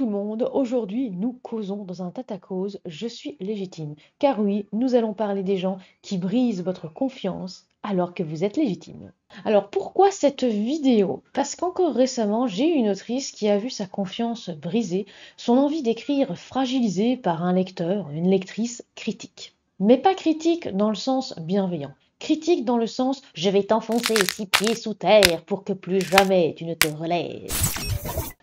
tout le monde, aujourd'hui nous causons dans un Tatacause, je suis légitime. Car oui, nous allons parler des gens qui brisent votre confiance alors que vous êtes légitime. Alors pourquoi cette vidéo? Parce qu'encore récemment, j'ai eu une autrice qui a vu sa confiance brisée, son envie d'écrire fragilisée par un lecteur, une lectrice critique. Mais pas critique dans le sens bienveillant. Critique dans le sens je vais t'enfoncer 6 pieds sous terre pour que plus jamais tu ne te relèves.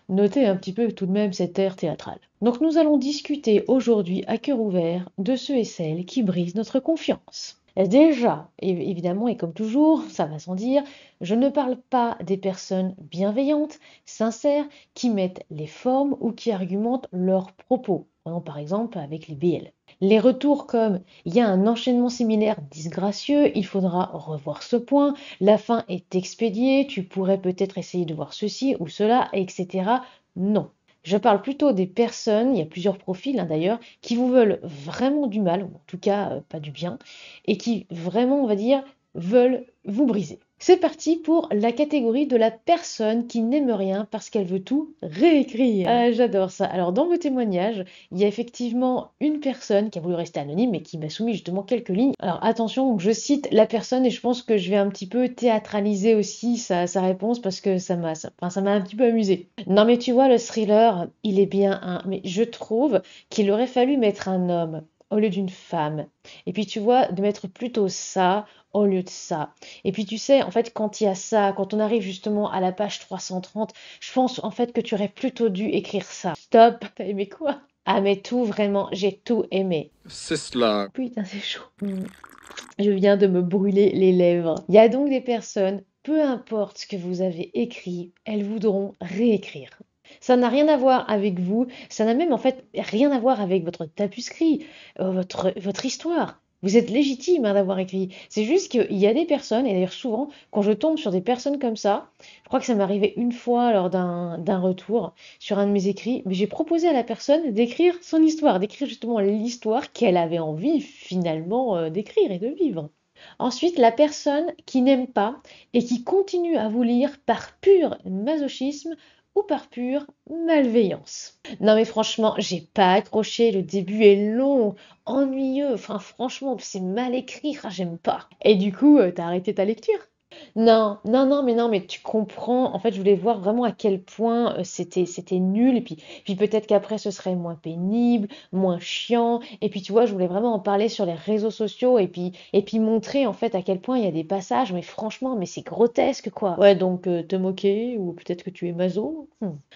Notez un petit peu tout de même cet air théâtral. Donc nous allons discuter aujourd'hui à cœur ouvert de ceux et celles qui brisent notre confiance. Déjà, évidemment, et comme toujours, ça va sans dire, je ne parle pas des personnes bienveillantes, sincères, qui mettent les formes ou qui argumentent leurs propos. Prenons par exemple avec les BL. Les retours comme il y a un enchaînement similaire disgracieux, il faudra revoir ce point, la fin est expédiée, tu pourrais peut-être essayer de voir ceci ou cela, etc. Non. Je parle plutôt des personnes, il y a plusieurs profils d'ailleurs, qui vous veulent vraiment du mal, ou en tout cas pas du bien, et qui vraiment, on va dire, veulent vous briser. C'est parti pour la catégorie de la personne qui n'aime rien parce qu'elle veut tout réécrire. Ah, j'adore ça. Alors dans vos témoignages, il y a effectivement une personne qui a voulu rester anonyme et qui m'a soumis justement quelques lignes. Alors attention, je cite la personne et je pense que je vais un petit peu théâtraliser aussi sa réponse parce que ça m'a un petit peu amusé. Non mais tu vois, le thriller, il est bien un... Mais je trouve qu'il aurait fallu mettre un homme au lieu d'une femme. Et puis tu vois, de mettre plutôt ça au lieu de ça. Et puis tu sais, en fait, quand il y a ça, quand on arrive justement à la page 330, je pense en fait que tu aurais plutôt dû écrire ça. Stop, t'as aimé quoi? Ah mais tout vraiment, j'ai tout aimé. C'est cela. Putain, c'est chaud. Je viens de me brûler les lèvres. Il y a donc des personnes, peu importe ce que vous avez écrit, elles voudront réécrire. Ça n'a rien à voir avec vous, ça n'a même en fait rien à voir avec votre tapuscrit, votre histoire. Vous êtes légitime d'avoir écrit. C'est juste qu'il y a des personnes, et d'ailleurs souvent, quand je tombe sur des personnes comme ça, je crois que ça m'est arrivé une fois lors d'un retour sur un de mes écrits, mais j'ai proposé à la personne d'écrire son histoire, d'écrire justement l'histoire qu'elle avait envie finalement d'écrire et de vivre. Ensuite, la personne qui n'aime pas et qui continue à vous lire par pur masochisme ou par pure malveillance. Non mais franchement, j'ai pas accroché, le début est long, ennuyeux, enfin franchement, c'est mal écrit, ah, j'aime pas. Et du coup, t'as arrêté ta lecture? Non, non, non, mais tu comprends. En fait, je voulais voir vraiment à quel point c'était nul. Et puis peut-être qu'après, ce serait moins pénible, moins chiant. Et puis, tu vois, je voulais vraiment en parler sur les réseaux sociaux et puis montrer en fait à quel point il y a des passages. Mais franchement, mais c'est grotesque, quoi. Ouais, donc te moquer ou peut-être que tu es maso.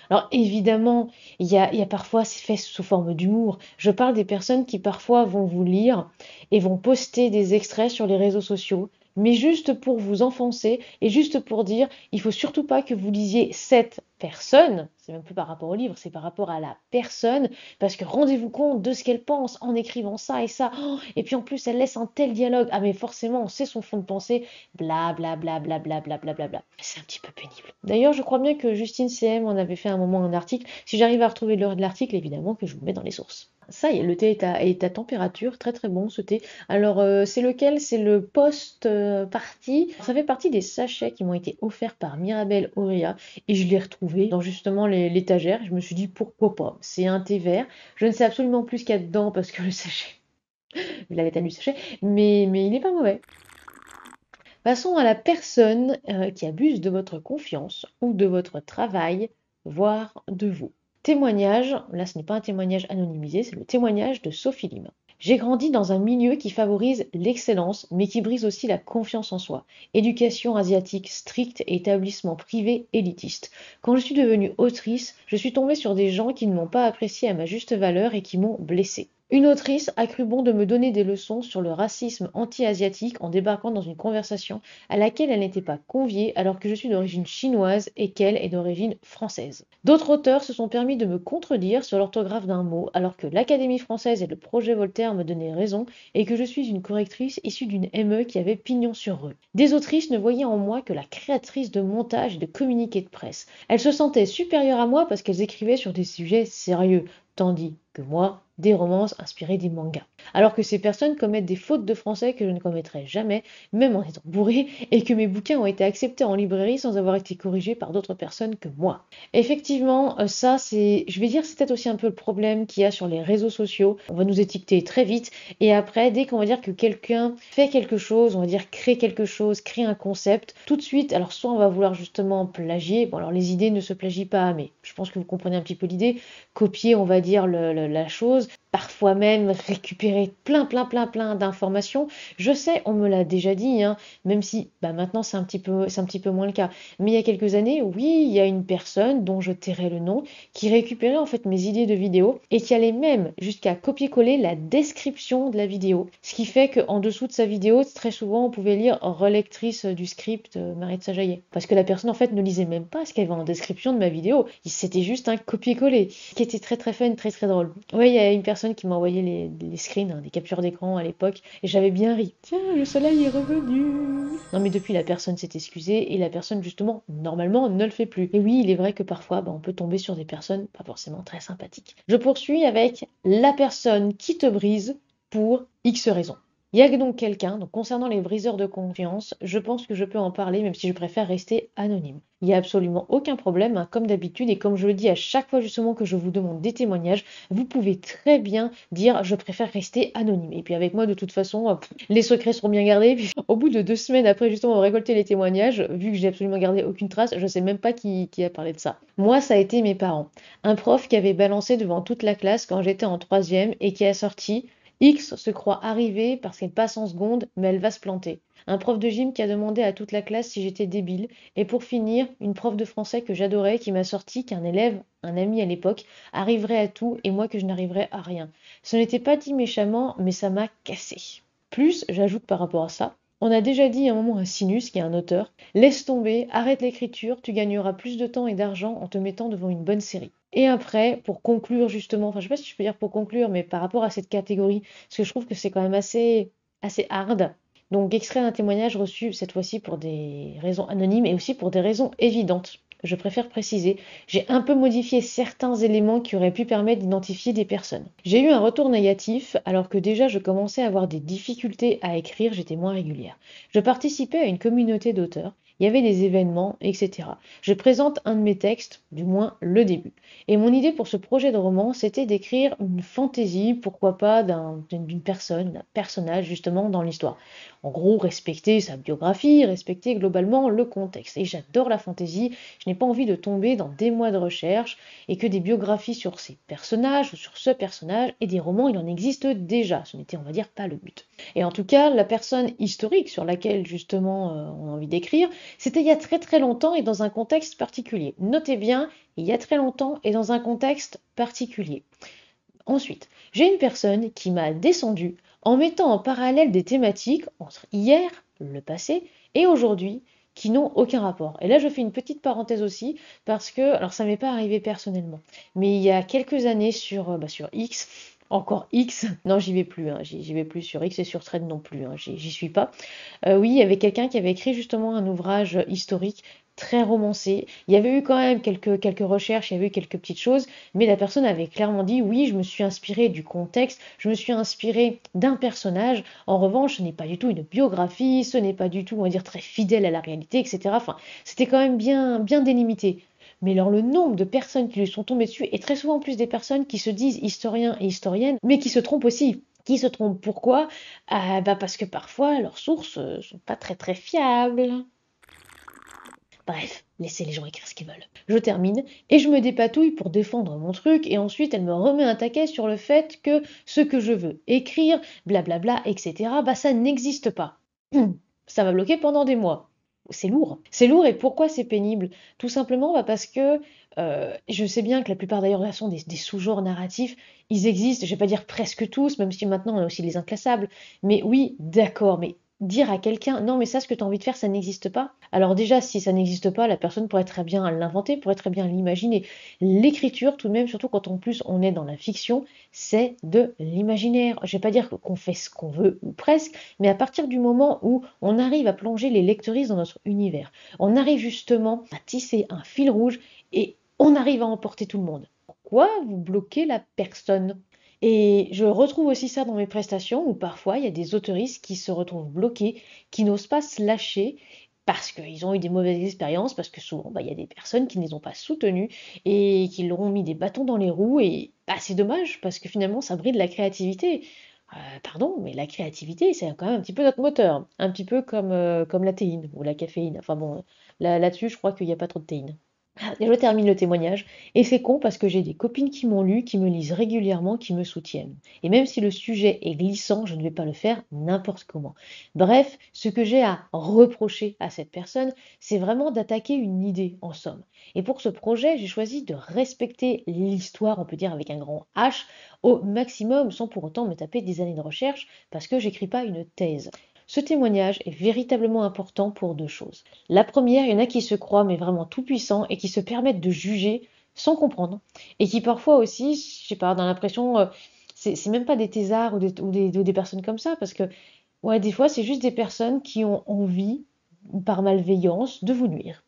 Alors, évidemment, il y a parfois, c'est fait sous forme d'humour. Je parle des personnes qui parfois vont vous lire et vont poster des extraits sur les réseaux sociaux mais juste pour vous enfoncer et juste pour dire, il faut surtout pas que vous lisiez cette personne, c'est même plus par rapport au livre, c'est par rapport à la personne, parce que rendez-vous compte de ce qu'elle pense en écrivant ça et ça, oh, et puis en plus elle laisse un tel dialogue, ah mais forcément on sait son fond de pensée, bla bla bla bla bla bla bla bla bla. C'est un petit peu pénible. D'ailleurs je crois bien que Justine CM en avait fait un moment un article, si j'arrive à retrouver l'heure de l'article évidemment que je vous mets dans les sources. Ça y est, le thé est à température, très très bon ce thé. Alors, c'est lequel? C'est le post party. Ça fait partie des sachets qui m'ont été offerts par Mirabelle Auréa et je l'ai retrouvé dans justement l'étagère. Je me suis dit pourquoi pas. C'est un thé vert. Je ne sais absolument plus ce qu'il y a dedans parce que le sachet, je l'avais lu le sachet, mais il n'est pas mauvais. Passons à la personne qui abuse de votre confiance ou de votre travail, voire de vous. Témoignage, là ce n'est pas un témoignage anonymisé, c'est le témoignage de Sophie Lim. J'ai grandi dans un milieu qui favorise l'excellence, mais qui brise aussi la confiance en soi. Éducation asiatique stricte et établissement privé élitiste. Quand je suis devenue autrice, je suis tombée sur des gens qui ne m'ont pas appréciée à ma juste valeur et qui m'ont blessée. Une autrice a cru bon de me donner des leçons sur le racisme anti-asiatique en débarquant dans une conversation à laquelle elle n'était pas conviée alors que je suis d'origine chinoise et qu'elle est d'origine française. D'autres auteurs se sont permis de me contredire sur l'orthographe d'un mot alors que l'Académie française et le projet Voltaire me donnaient raison et que je suis une correctrice issue d'une ME qui avait pignon sur rue. Des autrices ne voyaient en moi que la créatrice de montage et de communiqués de presse. Elles se sentaient supérieures à moi parce qu'elles écrivaient sur des sujets sérieux, tandis que moi, des romances inspirées des mangas. Alors que ces personnes commettent des fautes de français que je ne commettrai jamais, même en étant bourré, et que mes bouquins ont été acceptés en librairie sans avoir été corrigés par d'autres personnes que moi. Effectivement, ça c'est, je vais dire, c'est peut-être aussi un peu le problème qu'il y a sur les réseaux sociaux. On va nous étiqueter très vite, et après, dès qu'on va dire que quelqu'un fait quelque chose, on va dire crée quelque chose, crée un concept, tout de suite, alors soit on va vouloir justement plagier, bon alors les idées ne se plagient pas, mais je pense que vous comprenez un petit peu l'idée, copier, on va dire, la chose, parfois même récupérer plein d'informations. Je sais, on me l'a déjà dit, hein, même si bah, maintenant c'est un petit peu moins le cas. Mais il y a quelques années, oui, il y a une personne dont je tairai le nom qui récupérait en fait mes idées de vidéo et qui allait même jusqu'à copier-coller la description de la vidéo. Ce qui fait qu'en dessous de sa vidéo, très souvent, on pouvait lire relectrice du script Marie de Saint-Jaillet. Parce que la personne en fait ne lisait même pas ce qu'il y avait en description de ma vidéo. C'était juste un copier-coller, ce qui était très fun, très drôle. Oui, il y a une personne qui m'a envoyé les screens, hein, des captures d'écran à l'époque, et j'avais bien ri. Tiens, le soleil est revenu. Non mais depuis, la personne s'est excusée, et la personne justement, normalement, ne le fait plus. Et oui, il est vrai que parfois, bah, on peut tomber sur des personnes pas forcément très sympathiques. Je poursuis avec la personne qui te brise pour X raisons. Il y a donc quelqu'un, donc concernant les briseurs de confiance, je pense que je peux en parler, même si je préfère rester anonyme. Il n'y a absolument aucun problème, hein, comme d'habitude, et comme je le dis à chaque fois justement que je vous demande des témoignages, vous pouvez très bien dire je préfère rester anonyme. Et puis avec moi, de toute façon, les secrets seront bien gardés. Puis, au bout de 2 semaines après justement avoir récolté les témoignages, vu que j'ai absolument gardé aucune trace, je ne sais même pas qui a parlé de ça. Moi, ça a été mes parents. Un prof qui avait balancé devant toute la classe quand j'étais en troisième et qui a sorti X se croit arrivée parce qu'elle passe en seconde, mais elle va se planter. Un prof de gym qui a demandé à toute la classe si j'étais débile. Et pour finir, une prof de français que j'adorais qui m'a sorti qu'un élève, un ami à l'époque, arriverait à tout et moi que je n'arriverais à rien. Ce n'était pas dit méchamment, mais ça m'a cassé. Plus, j'ajoute par rapport à ça, on a déjà dit à un moment à Sinus, qui est un auteur, laisse tomber, arrête l'écriture, tu gagneras plus de temps et d'argent en te mettant devant une bonne série. Et après, pour conclure justement, enfin je sais pas si je peux dire pour conclure, mais par rapport à cette catégorie, parce que je trouve que c'est quand même assez hard. Donc extrait d'un témoignage reçu cette fois-ci pour des raisons anonymes et aussi pour des raisons évidentes. Je préfère préciser, j'ai un peu modifié certains éléments qui auraient pu permettre d'identifier des personnes. J'ai eu un retour négatif alors que déjà je commençais à avoir des difficultés à écrire, j'étais moins régulière. Je participais à une communauté d'auteurs, il y avait des événements, etc. Je présente un de mes textes, du moins le début. Et mon idée pour ce projet de roman, c'était d'écrire une fantaisie, pourquoi pas d'une personne, d'un personnage justement dans l'histoire. En gros, respecter sa biographie, respecter globalement le contexte. Et j'adore la fantaisie, je n'ai pas envie de tomber dans des mois de recherche et que des biographies sur ces personnages ou sur ce personnage et des romans, il en existe déjà. Ce n'était, on va dire, pas le but. Et en tout cas, la personne historique sur laquelle justement on a envie d'écrire, c'était il y a très longtemps et dans un contexte particulier. Notez bien, il y a très longtemps et dans un contexte particulier. Ensuite, j'ai une personne qui m'a descendu en mettant en parallèle des thématiques entre hier, le passé, et aujourd'hui, qui n'ont aucun rapport. Et là, je fais une petite parenthèse aussi, parce que, alors ça m'est pas arrivé personnellement, mais il y a quelques années sur X, encore X, non j'y vais plus, hein, j'y vais plus sur X et sur Thread non plus, hein, j'y suis pas. Oui, il y avait quelqu'un qui avait écrit justement un ouvrage historique très romancé. Il y avait eu quand même quelques recherches, il y avait eu quelques petites choses, mais la personne avait clairement dit oui, je me suis inspirée du contexte, je me suis inspirée d'un personnage. En revanche, ce n'est pas du tout une biographie, ce n'est pas du tout, on va dire, très fidèle à la réalité, etc. Enfin, c'était quand même bien délimité. Mais alors le nombre de personnes qui lui sont tombées dessus, et très souvent plus des personnes qui se disent historiens et historiennes, mais qui se trompent aussi. Qui se trompent pourquoi? Bah parce que parfois leurs sources sont pas très fiables. Bref, laissez les gens écrire ce qu'ils veulent. Je termine et je me dépatouille pour défendre mon truc et ensuite elle me remet un taquet sur le fait que ce que je veux écrire, blablabla, etc., bah ça n'existe pas. Ça m'a bloqué pendant des mois. C'est lourd. C'est lourd et pourquoi c'est pénible? Tout simplement bah parce que je sais bien que la plupart d'ailleurs sont des sous-genres narratifs, ils existent, je vais pas dire presque tous, même si maintenant on a aussi les inclassables, mais oui, d'accord, mais dire à quelqu'un non mais ça ce que tu as envie de faire ça n'existe pas. Alors déjà si ça n'existe pas, la personne pourrait très bien l'inventer, pourrait très bien l'imaginer. L'écriture tout de même, surtout quand en plus on est dans la fiction, c'est de l'imaginaire. Je vais pas dire qu'on fait ce qu'on veut ou presque, mais à partir du moment où on arrive à plonger les lectrices dans notre univers, on arrive justement à tisser un fil rouge et on arrive à emporter tout le monde. Pourquoi vous bloquez la personne? Et je retrouve aussi ça dans mes prestations où parfois il y a des autoristes qui se retrouvent bloqués, qui n'osent pas se lâcher parce qu'ils ont eu des mauvaises expériences, parce que souvent bah, il y a des personnes qui ne les ont pas soutenus et qui leur ont mis des bâtons dans les roues et bah, c'est dommage parce que finalement ça bride la créativité. Pardon, mais la créativité, c'est quand même un petit peu notre moteur, un petit peu comme la théine ou la caféine. Enfin bon, là-dessus, je crois qu'il n'y a pas trop de théine. Et je termine le témoignage, et c'est con parce que j'ai des copines qui m'ont lu, qui me lisent régulièrement, qui me soutiennent. Et même si le sujet est glissant, je ne vais pas le faire n'importe comment. Bref, ce que j'ai à reprocher à cette personne, c'est vraiment d'attaquer une idée, en somme. Et pour ce projet, j'ai choisi de respecter l'histoire, on peut dire avec un grand H, au maximum, sans pour autant me taper des années de recherche, parce que j'écris pas une thèse. Ce témoignage est véritablement important pour deux choses. La première, il y en a qui se croient mais vraiment tout puissants et qui se permettent de juger sans comprendre et qui parfois aussi, je sais pas, dans l'impression, c'est même pas des thésards ou des personnes comme ça parce que ouais, des fois c'est juste des personnes qui ont envie, par malveillance, de vous nuire.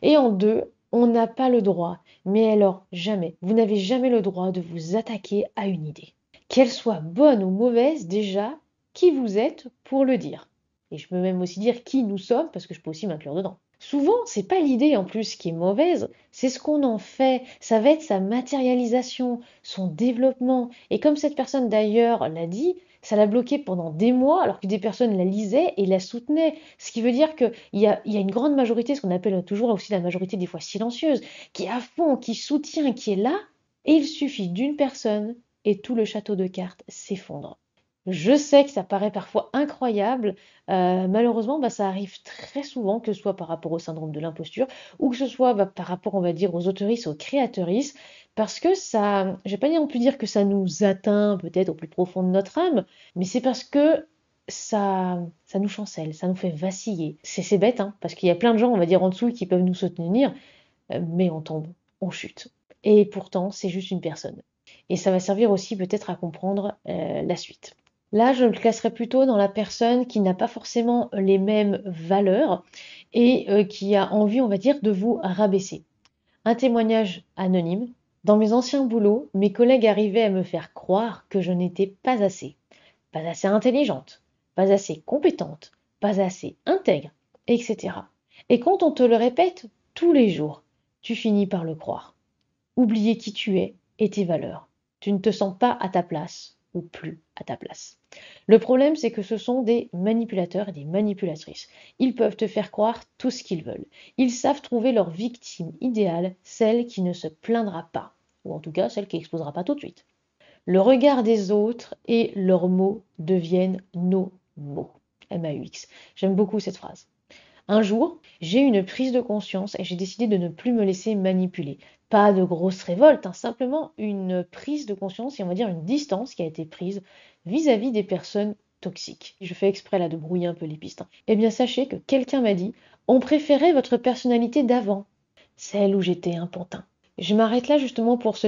Et en deux, on n'a pas le droit, mais alors jamais, vous n'avez jamais le droit de vous attaquer à une idée. Qu'elle soit bonne ou mauvaise, déjà, qui vous êtes pour le dire. Et je peux même aussi dire qui nous sommes, parce que je peux aussi m'inclure dedans. Souvent, c'est pas l'idée en plus qui est mauvaise, c'est ce qu'on en fait. Ça va être sa matérialisation, son développement. Et comme cette personne d'ailleurs l'a dit, ça l'a bloqué pendant des mois, alors que des personnes la lisaient et la soutenaient. Ce qui veut dire qu'il y a une grande majorité, ce qu'on appelle toujours aussi la majorité des fois silencieuse, qui est à fond, qui soutient, qui est là. Et il suffit d'une personne et tout le château de cartes s'effondre. Je sais que ça paraît parfois incroyable, malheureusement, bah, ça arrive très souvent, que ce soit par rapport au syndrome de l'imposture ou que ce soit bah, par rapport, on va dire, aux autoristes, aux créatrices, parce que ça, je vais pas non plus dire que ça nous atteint peut-être au plus profond de notre âme, mais c'est parce que ça nous chancelle, ça nous fait vaciller. C'est bête, hein, parce qu'il y a plein de gens, on va dire, en dessous qui peuvent nous soutenir, mais on tombe, on chute. Et pourtant, c'est juste une personne. Et ça va servir aussi peut-être à comprendre la suite. Là, je me classerais plutôt dans la personne qui n'a pas forcément les mêmes valeurs et qui a envie, on va dire, de vous rabaisser. Un témoignage anonyme. Dans mes anciens boulots, mes collègues arrivaient à me faire croire que je n'étais pas assez intelligente, pas assez compétente, pas assez intègre, etc. Et quand on te le répète tous les jours, tu finis par le croire. Oublier qui tu es et tes valeurs. Tu ne te sens pas à ta place ou plus à ta place. Le problème, c'est que ce sont des manipulateurs et des manipulatrices. Ils peuvent te faire croire tout ce qu'ils veulent. Ils savent trouver leur victime idéale, celle qui ne se plaindra pas, ou en tout cas celle qui n'explosera pas tout de suite. Le regard des autres et leurs mots deviennent nos mots. MAUX. J'aime beaucoup cette phrase. Un jour, j'ai eu une prise de conscience et j'ai décidé de ne plus me laisser manipuler. Pas de grosse révolte, hein, simplement une prise de conscience et on va dire une distance qui a été prise vis-à-vis des personnes toxiques. Je fais exprès là de brouiller un peu les pistes, hein. Eh bien, sachez que quelqu'un m'a dit, on préférait votre personnalité d'avant, celle où j'étais un pantin. Je m'arrête là justement pour ce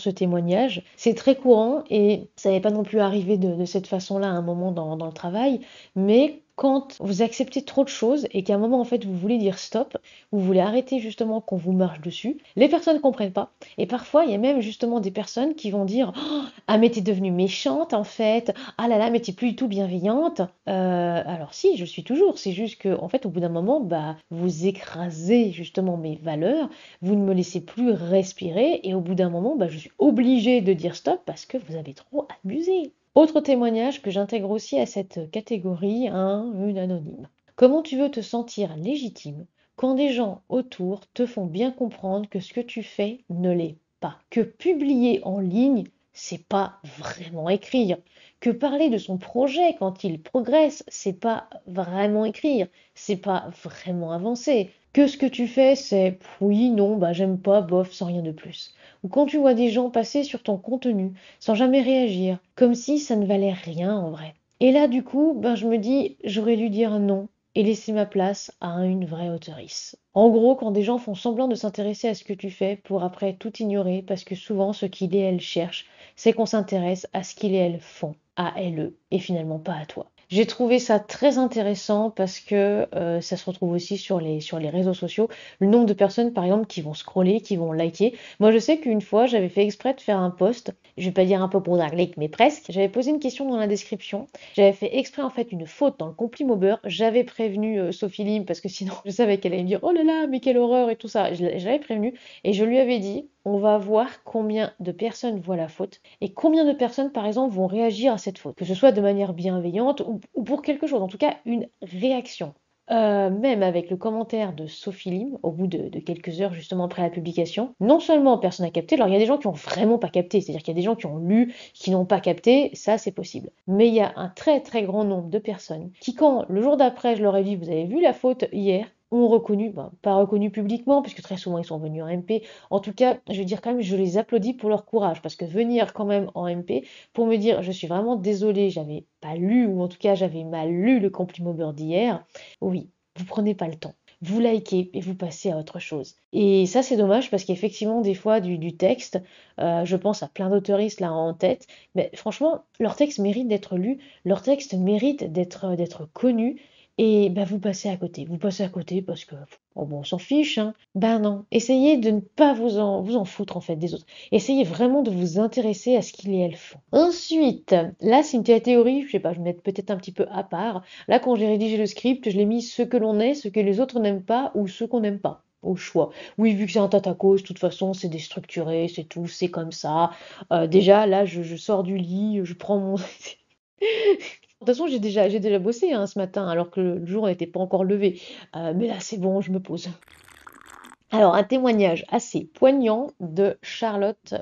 témoignage. C'est très courant et ça n'est pas non plus arrivé de cette façon-là à un moment dans le travail, mais quand vous acceptez trop de choses et qu'à un moment en fait vous voulez dire stop, vous voulez arrêter justement qu'on vous marche dessus, les personnes ne comprennent pas. Et parfois il y a même justement des personnes qui vont dire oh, ah mais t'es devenue méchante en fait, ah là là mais t'es plus du tout bienveillante. Alors si, je suis toujours, c'est juste que en fait au bout d'un moment bah vous écrasez justement mes valeurs, vous ne me laissez plus respirer et au bout d'un moment bah, je suis obligée de dire stop parce que vous avez trop abusé. Autre témoignage que j'intègre aussi à cette catégorie, une anonyme. Comment tu veux te sentir légitime quand des gens autour te font bien comprendre que ce que tu fais ne l'est pas? Que publier en ligne, c'est pas vraiment écrire. Que parler de son projet quand il progresse, c'est pas vraiment écrire. C'est pas vraiment avancer. Que ce que tu fais, c'est oui, non, bah j'aime pas, bof, sans rien de plus. Ou quand tu vois des gens passer sur ton contenu sans jamais réagir, comme si ça ne valait rien en vrai. Et là, du coup, ben, je me dis, j'aurais dû dire non et laisser ma place à une vraie auteurice. En gros, quand des gens font semblant de s'intéresser à ce que tu fais pour après tout ignorer, parce que souvent ce qu'il et elle cherchent, c'est qu'on s'intéresse à ce qu'ils et elles font, à elles, et finalement pas à toi. J'ai trouvé ça très intéressant parce que ça se retrouve aussi sur les réseaux sociaux. Le nombre de personnes, par exemple, qui vont scroller, qui vont liker. Moi, je sais qu'une fois, j'avais fait exprès de faire un post. Je vais pas dire un peu pour darglik, mais presque. J'avais posé une question dans la description. J'avais fait exprès, en fait, une faute dans le compliment beurre. J'avais prévenu Sophie Lim parce que sinon, je savais qu'elle allait me dire oh là là, mais quelle horreur et tout ça. Je l'avais prévenu et je lui avais dit on va voir combien de personnes voient la faute et combien de personnes, par exemple, vont réagir à cette faute, que ce soit de manière bienveillante ou pour quelque chose, en tout cas une réaction. Même avec le commentaire de Sophie Lim, au bout de quelques heures justement après la publication, non seulement personne n'a capté, alors il y a des gens qui ont vraiment pas capté, c'est-à-dire qu'il y a des gens qui ont lu, qui n'ont pas capté, ça c'est possible. Mais il y a un très très grand nombre de personnes qui, quand le jour d'après je leur ai dit, vous avez vu la faute hier, ont reconnu, ben, pas reconnu publiquement, puisque très souvent ils sont venus en MP. En tout cas, je veux dire quand même, je les applaudis pour leur courage, parce que venir quand même en MP pour me dire, je suis vraiment désolée, j'avais pas lu, ou en tout cas j'avais mal lu le compliment beurre d'hier. Oui, vous prenez pas le temps. Vous likez et vous passez à autre chose. Et ça, c'est dommage parce qu'effectivement, des fois, du texte, je pense à plein d'auteuristes là en tête, mais franchement, leur texte mérite d'être lu, leur texte mérite d'être connu, et bah, vous passez à côté. Vous passez à côté parce que, oh bon, on s'en fiche, hein. Ben non. Essayez de ne pas vous en foutre en fait des autres. Essayez vraiment de vous intéresser à ce qu'ils et elles font. Ensuite, là, c'est une théorie, je sais pas, je vais mettre peut-être un petit peu à part. Là, quand j'ai rédigé le script, je l'ai mis ce que l'on est, ce que les autres n'aiment pas ou ce qu'on n'aime pas. Au choix. Oui, vu que c'est un tatacos, de toute façon, c'est déstructuré, c'est tout, c'est comme ça. Déjà, là, je sors du lit, je prends mon. De toute façon, j'ai déjà bossé hein, ce matin, alors que le jour n'était pas encore levé. Mais là, c'est bon, je me pose. Alors, un témoignage assez poignant de Charlotte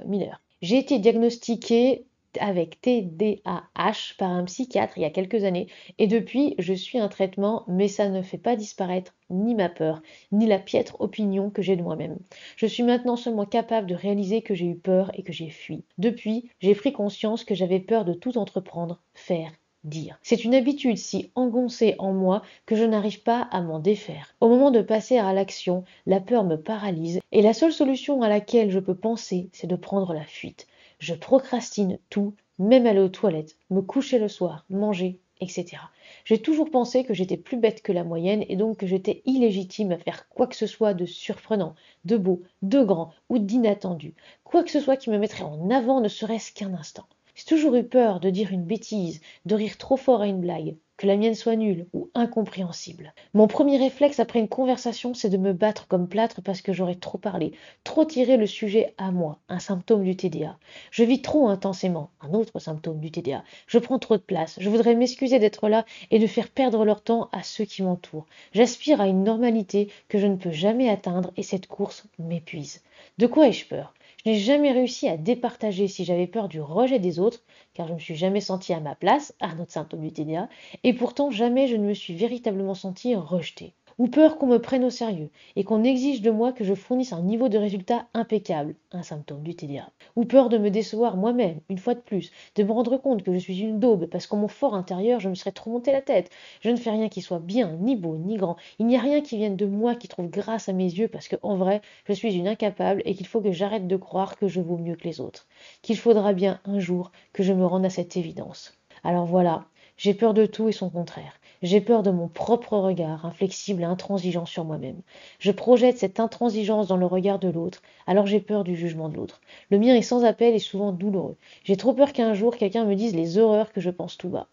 Miller. J'ai été diagnostiquée avec TDAH par un psychiatre il y a quelques années et depuis, je suis un traitement, mais ça ne fait pas disparaître ni ma peur, ni la piètre opinion que j'ai de moi-même. Je suis maintenant seulement capable de réaliser que j'ai eu peur et que j'ai fui. Depuis, j'ai pris conscience que j'avais peur de tout entreprendre, faire, dire. C'est une habitude si engoncée en moi que je n'arrive pas à m'en défaire. Au moment de passer à l'action, la peur me paralyse et la seule solution à laquelle je peux penser, c'est de prendre la fuite. Je procrastine tout, même aller aux toilettes, me coucher le soir, manger, etc. J'ai toujours pensé que j'étais plus bête que la moyenne et donc que j'étais illégitime à faire quoi que ce soit de surprenant, de beau, de grand ou d'inattendu, quoi que ce soit qui me mettrait en avant ne serait-ce qu'un instant. J'ai toujours eu peur de dire une bêtise, de rire trop fort à une blague, que la mienne soit nulle ou incompréhensible. Mon premier réflexe après une conversation, c'est de me battre comme plâtre parce que j'aurais trop parlé, trop tiré le sujet à moi, un symptôme du TDA. Je vis trop intensément, un autre symptôme du TDA. Je prends trop de place, je voudrais m'excuser d'être là et de faire perdre leur temps à ceux qui m'entourent. J'aspire à une normalité que je ne peux jamais atteindre et cette course m'épuise. De quoi ai-je peur? Je n'ai jamais réussi à départager si j'avais peur du rejet des autres, car je ne me suis jamais sentie à ma place, un autre symptôme du TDA, et pourtant jamais je ne me suis véritablement sentie rejetée. Ou peur qu'on me prenne au sérieux et qu'on exige de moi que je fournisse un niveau de résultat impeccable, un symptôme du TDA. Ou peur de me décevoir moi-même, une fois de plus, de me rendre compte que je suis une daube parce qu'en mon fort intérieur je me serais trop monté la tête. Je ne fais rien qui soit bien, ni beau, ni grand. Il n'y a rien qui vienne de moi qui trouve grâce à mes yeux parce qu'en vrai, je suis une incapable et qu'il faut que j'arrête de croire que je vaux mieux que les autres. Qu'il faudra bien un jour que je me rende à cette évidence. Alors voilà, j'ai peur de tout et son contraire. J'ai peur de mon propre regard, inflexible et intransigeant sur moi-même. Je projette cette intransigeance dans le regard de l'autre, alors j'ai peur du jugement de l'autre. Le mien est sans appel et souvent douloureux. J'ai trop peur qu'un jour quelqu'un me dise les horreurs que je pense tout bas.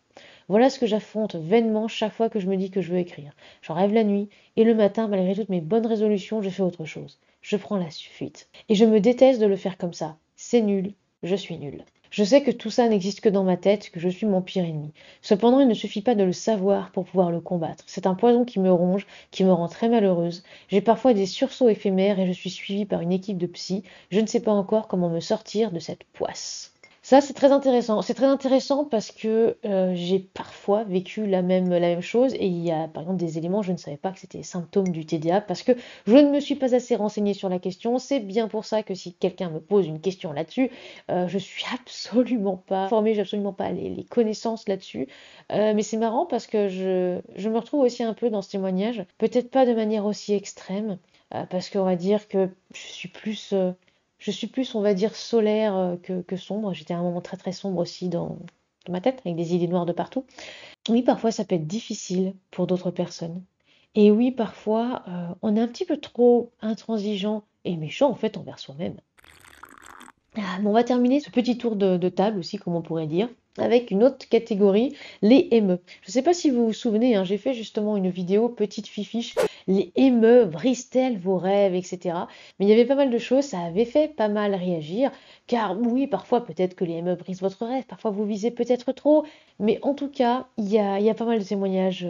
Voilà ce que j'affronte vainement chaque fois que je me dis que je veux écrire. J'en rêve la nuit, et le matin, malgré toutes mes bonnes résolutions, je fais autre chose. Je prends la fuite. Et je me déteste de le faire comme ça. C'est nul, je suis nul. Je sais que tout ça n'existe que dans ma tête, que je suis mon pire ennemi. Cependant, il ne suffit pas de le savoir pour pouvoir le combattre. C'est un poison qui me ronge, qui me rend très malheureuse. J'ai parfois des sursauts éphémères et je suis suivie par une équipe de psy. Je ne sais pas encore comment me sortir de cette poisse. Ça, c'est très intéressant. C'est très intéressant parce que j'ai parfois vécu la même chose et il y a par exemple des éléments, je ne savais pas que c'était les symptômes du TDA parce que je ne me suis pas assez renseignée sur la question. C'est bien pour ça que si quelqu'un me pose une question là-dessus, je suis absolument pas formée, j'ai absolument pas les connaissances là-dessus. Mais c'est marrant parce que je me retrouve aussi un peu dans ce témoignage, peut-être pas de manière aussi extrême, parce qu'on va dire que je suis plus, on va dire, solaire que sombre. J'étais à un moment très très sombre aussi dans ma tête, avec des idées noires de partout. Oui, parfois ça peut être difficile pour d'autres personnes. Et oui, parfois on est un petit peu trop intransigeant et méchant en fait envers soi-même. Ah, mais on va terminer ce petit tour de table aussi, comme on pourrait dire, avec une autre catégorie, les émeux. Je ne sais pas si vous vous souvenez, hein, j'ai fait justement une vidéo petite fifiche, les émeux, brisent-elles vos rêves, etc. Mais il y avait pas mal de choses, ça avait fait pas mal réagir, car oui, parfois peut-être que les émeux brisent votre rêve, parfois vous visez peut-être trop, mais en tout cas, il y a pas mal de témoignages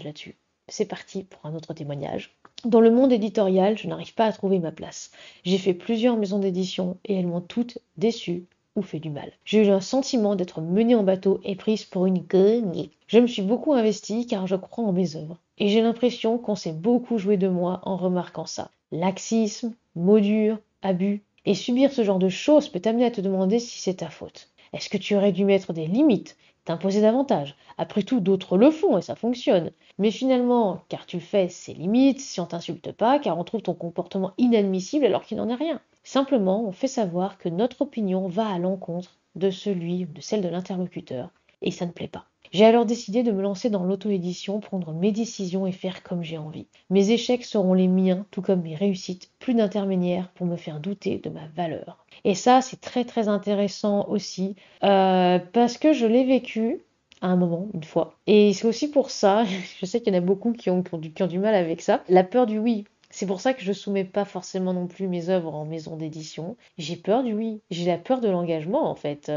là-dessus. C'est parti pour un autre témoignage. Dans le monde éditorial, je n'arrive pas à trouver ma place. J'ai fait plusieurs maisons d'édition et elles m'ont toutes déçue ou fait du mal. J'ai eu un sentiment d'être menée en bateau et prise pour une conne. Je me suis beaucoup investie car je crois en mes œuvres. Et j'ai l'impression qu'on s'est beaucoup joué de moi en remarquant ça. Laxisme, mots durs, abus. Et subir ce genre de choses peut t'amener à te demander si c'est ta faute. Est-ce que tu aurais dû mettre des limites, t'imposer davantage? Après tout, d'autres le font et ça fonctionne. Mais finalement, car tu le fais, c'est limite, si on t'insulte pas, car on trouve ton comportement inadmissible alors qu'il n'en est rien. Simplement, on fait savoir que notre opinion va à l'encontre de celui ou de celle de l'interlocuteur, et ça ne plaît pas. J'ai alors décidé de me lancer dans l'auto-édition, prendre mes décisions et faire comme j'ai envie. Mes échecs seront les miens, tout comme mes réussites, plus d'intermédiaires pour me faire douter de ma valeur. Et ça, c'est très très intéressant aussi, parce que je l'ai vécu à un moment, une fois. Et c'est aussi pour ça, je sais qu'il y en a beaucoup qui ont du mal avec ça, la peur du oui. C'est pour ça que je soumets pas forcément non plus mes œuvres en maison d'édition. J'ai peur du oui. J'ai la peur de l'engagement, en fait.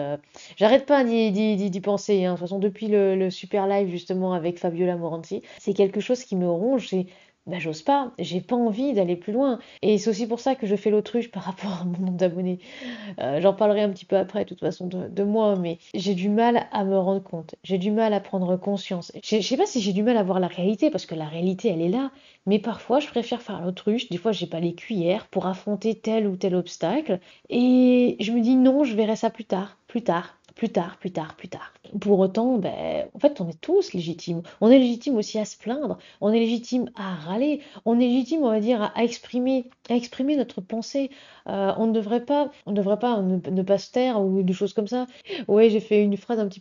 J'arrête pas d'y penser, hein. De toute façon, depuis le super live, justement, avec Fabiola Moranti, c'est quelque chose qui me ronge. Bah, j'ose pas. J'ai pas envie d'aller plus loin. Et c'est aussi pour ça que je fais l'autruche par rapport à mon nombre d'abonnés. J'en parlerai un petit peu après, de toute façon, de moi, mais j'ai du mal à me rendre compte. J'ai du mal à prendre conscience. Je sais pas si j'ai du mal à voir la réalité, parce que la réalité, elle est là. Mais parfois, je préfère faire l'autruche. Des fois, j'ai pas les cuillères pour affronter tel ou tel obstacle. Et je me dis non, je verrai ça plus tard, plus tard. Plus tard, plus tard, plus tard. Pour autant, ben, en fait, on est tous légitimes. On est légitime aussi à se plaindre. On est légitime à râler. On est légitime, on va dire, à exprimer notre pensée. On ne devrait pas ne pas se taire ou des choses comme ça. Ouais, j'ai fait une phrase un petit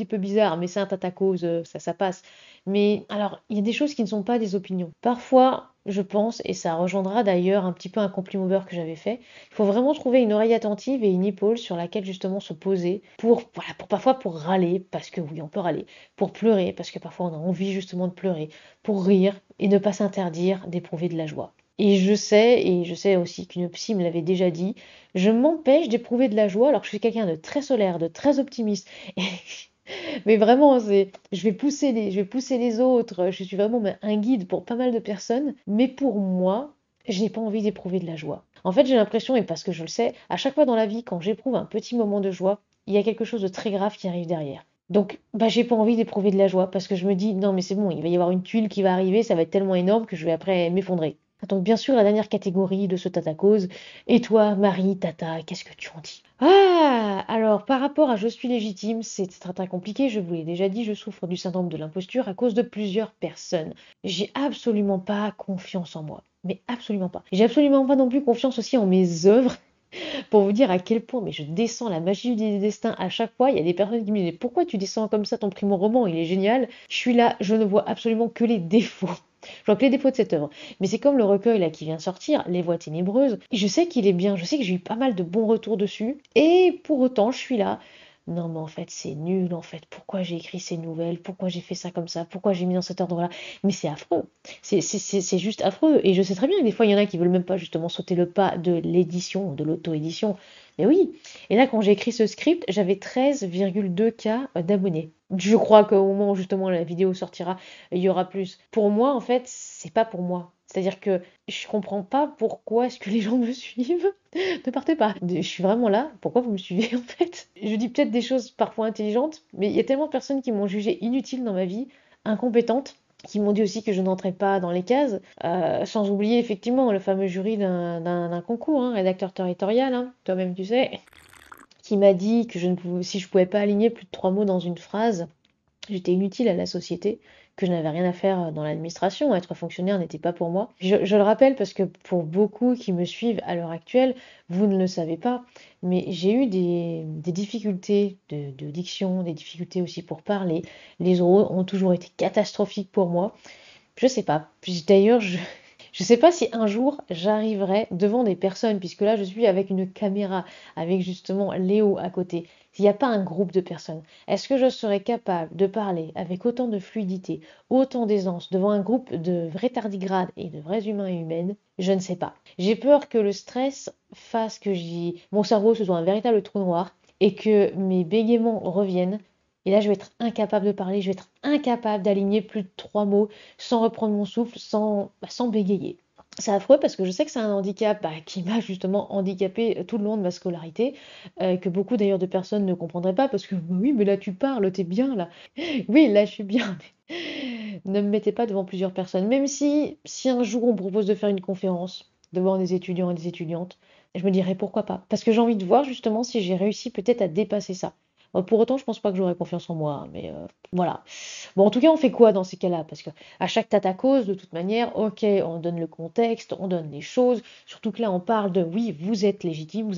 peu bizarre, mais c'est un tatacose, ça passe. Mais alors, il y a des choses qui ne sont pas des opinions. Parfois, je pense, et ça rejoindra d'ailleurs un petit peu un compliment beurre que j'avais fait, il faut vraiment trouver une oreille attentive et une épaule sur laquelle justement se poser voilà, pour parfois pour râler, parce que oui, on peut râler, pour pleurer, parce que parfois on a envie justement de pleurer, pour rire et ne pas s'interdire d'éprouver de la joie. Et je sais aussi qu'une psy me l'avait déjà dit, je m'empêche d'éprouver de la joie alors que je suis quelqu'un de très solaire, de très optimiste. Mais vraiment, je vais pousser les autres. Je suis vraiment un guide pour pas mal de personnes. Mais pour moi, je n'ai pas envie d'éprouver de la joie. En fait, j'ai l'impression, et parce que je le sais, à chaque fois dans la vie, quand j'éprouve un petit moment de joie, il y a quelque chose de très grave qui arrive derrière. Donc, bah, j'ai pas envie d'éprouver de la joie parce que je me dis, non, mais c'est bon, il va y avoir une tuile qui va arriver, ça va être tellement énorme que je vais après m'effondrer. Donc, bien sûr, la dernière catégorie de ce Tata Cause. Et toi, Marie, Tata, qu'est-ce que tu en dis? Ah, alors par rapport à je suis légitime, c'est très très compliqué. Je vous l'ai déjà dit, je souffre du syndrome de l'imposture à cause de plusieurs personnes. J'ai absolument pas confiance en moi. Mais absolument pas. J'ai absolument pas non plus confiance aussi en mes œuvres. Pour vous dire à quel point, mais je descends la magie du destin à chaque fois. Il y a des personnes qui me disent, mais pourquoi tu descends comme ça ton primo roman? Il est génial. Je suis là, je ne vois absolument que les défauts. Je vois que les défauts de cette œuvre. Mais c'est comme le recueil là qui vient de sortir, Les Voix Ténébreuses. Je sais qu'il est bien, je sais que j'ai eu pas mal de bons retours dessus. Et pour autant, je suis là. Non, mais en fait, c'est nul, en fait. Pourquoi j'ai écrit ces nouvelles? Pourquoi j'ai fait ça comme ça? Pourquoi j'ai mis dans cet ordre-là? Mais c'est affreux. C'est juste affreux. Et je sais très bien que des fois, il y en a qui veulent même pas justement sauter le pas de l'édition, de l'auto-édition. Mais oui. Et là, quand j'ai écrit ce script, j'avais 13,2K d'abonnés. Je crois qu'au moment où justement la vidéo sortira, il y aura plus. Pour moi, en fait, c'est pas pour moi. C'est-à-dire que je comprends pas pourquoi est-ce que les gens me suivent. Ne partez pas. Je suis vraiment là. Pourquoi vous me suivez en fait? Je dis peut-être des choses parfois intelligentes, mais il y a tellement de personnes qui m'ont jugée inutile dans ma vie, incompétente, qui m'ont dit aussi que je n'entrais pas dans les cases, sans oublier effectivement le fameux jury d'un concours, hein, rédacteur territorial, hein, toi-même tu sais, qui m'a dit que si je pouvais pas aligner plus de 3 mots dans une phrase, j'étais inutile à la société, que je n'avais rien à faire dans l'administration. Être fonctionnaire n'était pas pour moi. Je le rappelle parce que pour beaucoup qui me suivent à l'heure actuelle, vous ne le savez pas, mais j'ai eu des difficultés de diction, des difficultés aussi pour parler. Les oraux ont toujours été catastrophiques pour moi. Je sais pas. D'ailleurs, je sais pas si un jour j'arriverai devant des personnes, puisque là je suis avec une caméra, avec justement Léo à côté. S'il n'y a pas un groupe de personnes, est-ce que je serais capable de parler avec autant de fluidité, autant d'aisance devant un groupe de vrais tardigrades et de vrais humains et humaines? Je ne sais pas. J'ai peur que le stress fasse que mon cerveau se soit un véritable trou noir et que mes bégaiements reviennent. Et là, je vais être incapable de parler, je vais être incapable d'aligner plus de 3 mots sans reprendre mon souffle, sans bégayer. C'est affreux parce que je sais que c'est un handicap qui m'a justement handicapé tout le long de ma scolarité, que beaucoup d'ailleurs de personnes ne comprendraient pas parce que bah oui, mais là tu parles, t'es bien là. Oui, là je suis bien, mais ne me mettez pas devant plusieurs personnes. Même si un jour on me propose de faire une conférence devant des étudiants et des étudiantes, je me dirais pourquoi pas. Parce que j'ai envie de voir justement si j'ai réussi peut-être à dépasser ça. Pour autant, je pense pas que j'aurais confiance en moi, hein, mais voilà. Bon, en tout cas, on fait quoi dans ces cas-là? Parce que à chaque tata cause, de toute manière, ok, on donne le contexte, on donne les choses. Surtout que là, on parle de oui, vous êtes légitime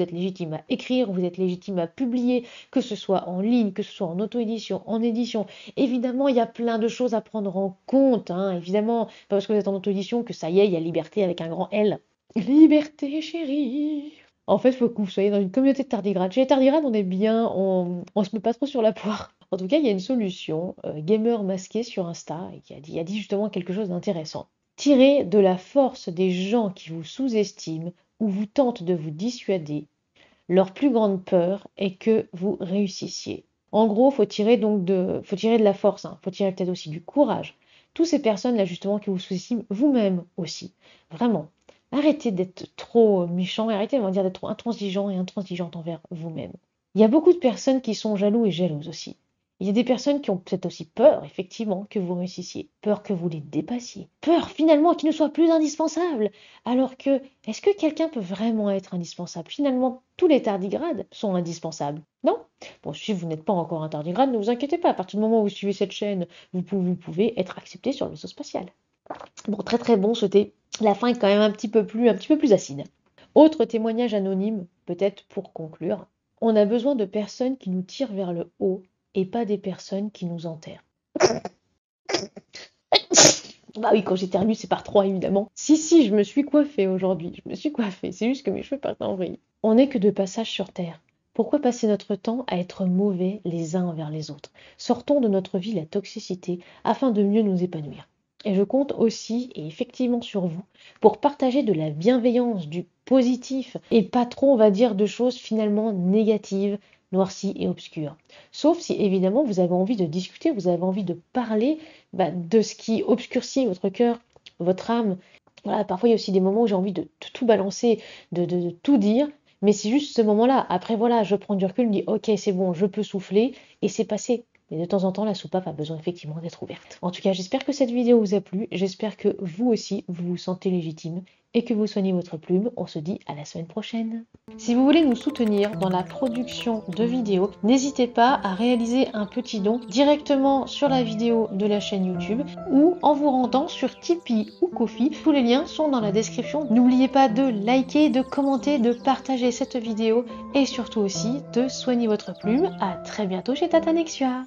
à écrire, vous êtes légitime à publier, que ce soit en ligne, que ce soit en auto-édition, en édition. Évidemment, il y a plein de choses à prendre en compte, hein, évidemment. Pas parce que vous êtes en auto-édition que ça y est, il y a liberté avec un grand L. Liberté, chérie. En fait, il faut que vous soyez dans une communauté de tardigrades. Chez les tardigrades, on est bien, on se met pas trop sur la poire. En tout cas, il y a une solution, Gamer Masqué sur Insta, et qui a dit justement quelque chose d'intéressant. Tirez de la force des gens qui vous sous-estiment ou vous tentent de vous dissuader. Leur plus grande peur est que vous réussissiez. En gros, faut tirer de la force, hein. Faut tirer peut-être aussi du courage. Toutes ces personnes-là, justement, qui vous sous-estiment, vous-même aussi. Vraiment. Arrêtez d'être trop méchant, arrêtez, on va dire, d'être trop intransigeant et intransigeante envers vous-même. Il y a beaucoup de personnes qui sont jaloux et jalouses aussi. Il y a des personnes qui ont peut-être aussi peur, effectivement, que vous réussissiez, peur que vous les dépassiez, peur finalement qu'ils ne soient plus indispensables. Alors que, est-ce que quelqu'un peut vraiment être indispensable? Finalement, tous les tardigrades sont indispensables, non? Bon, si vous n'êtes pas encore un tardigrade, ne vous inquiétez pas, à partir du moment où vous suivez cette chaîne, vous pouvez être accepté sur le vaisseau spatial. Bon, très très bon ce thé. La fin est quand même un petit peu plus acide. Autre témoignage anonyme, peut-être pour conclure. On a besoin de personnes qui nous tirent vers le haut et pas des personnes qui nous enterrent. Bah oui, quand j'éternue, c'est par 3 évidemment. Si, je me suis coiffée aujourd'hui. Je me suis coiffée. C'est juste que mes cheveux partent en vrille. On n'est que de passage sur Terre. Pourquoi passer notre temps à être mauvais les uns envers les autres? Sortons de notre vie la toxicité afin de mieux nous épanouir. Et je compte aussi, et effectivement sur vous, pour partager de la bienveillance, du positif, et pas trop, on va dire, de choses finalement négatives, noircies et obscures. Sauf si évidemment vous avez envie de discuter, vous avez envie de parler de ce qui obscurcit votre cœur, votre âme. Voilà, parfois il y a aussi des moments où j'ai envie de tout balancer, de tout dire, mais c'est juste ce moment-là. Après voilà, je prends du recul, je me dis ok c'est bon, je peux souffler, et c'est passé. Mais de temps en temps, la soupape a besoin effectivement d'être ouverte. En tout cas, j'espère que cette vidéo vous a plu. J'espère que vous aussi, vous vous sentez légitime et que vous soignez votre plume. On se dit à la semaine prochaine. Si vous voulez nous soutenir dans la production de vidéos, n'hésitez pas à réaliser un petit don directement sur la vidéo de la chaîne YouTube ou en vous rendant sur Tipeee ou Ko-fi. Tous les liens sont dans la description. N'oubliez pas de liker, de commenter, de partager cette vidéo et surtout aussi de soigner votre plume. À très bientôt chez Tatanexia.